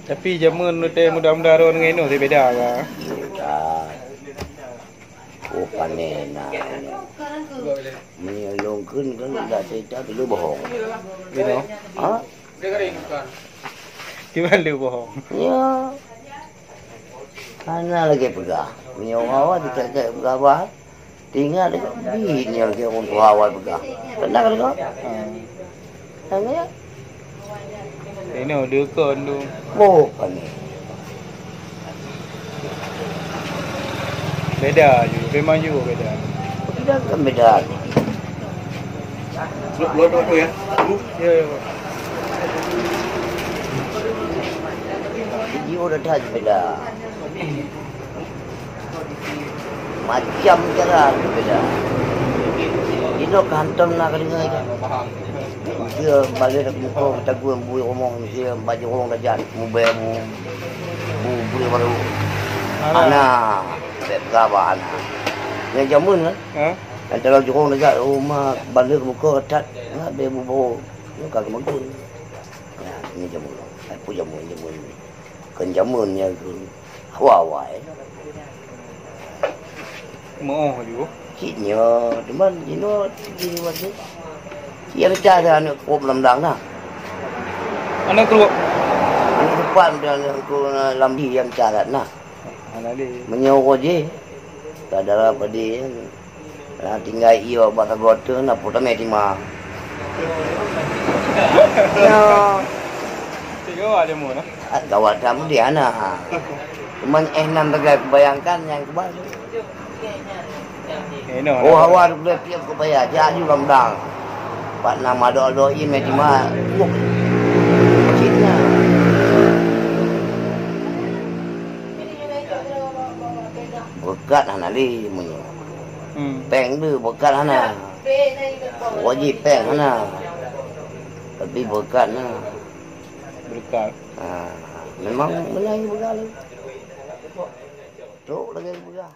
Tapi jamun tu mudah-mudahan orang ngeno tu beda ke? Oh panen nak menyelongkan kan dah cerita dulu bohong. Gitu. Ha? Gimana lu bohong? Ya. Mana lagi pegah. Punya orang awak dicek pegawai. Tinggal dekat bini lagi orang tua awak pegah. Kenal ke kau? Tanya. Ini dia kon tu. Oh panen. Beda je. Memang juga beda. Tidak kan beda. Lu ya. Ya, ya. Video dah dah beda. Macam cara beda. Ini kantor nak kena aja. Dia balik dak muka kita gua bui omong dia baju orang dah jadi mobil bui baru. Ana berkawan. Yang jamun kan? Ha? Antara orang dah jadi rumah balik muka tat nak dia bubu. Ni kagak mungkin. Ya, ini jamun. Aku jamun. Kan jamunnya tu Hawaii. Mau juga. Ciknya, teman jino di mana? Dia ada anak kop lamdang dah. Anak keluar. Anak depan dan aku lambi yang carat nah. Anak dia. Menyewa je. Tak ada apa dia. Nah, tinggal iyo bata gota nak putar meti mah. Ya. Tiga aja mau nah. Gawat kamu dia nah. Teman enam bagai bayangkan yang kebalik. Ini Oh awak boleh piak ke bayar jadi lamdang. Pak nama doa ini meti mah. Cina. Bekat anak li munyo. Peng tu bekat anak. Wajib peng anak. Tapi bekat nah. Berkat. Memang menang begal. Teruk lagi begal.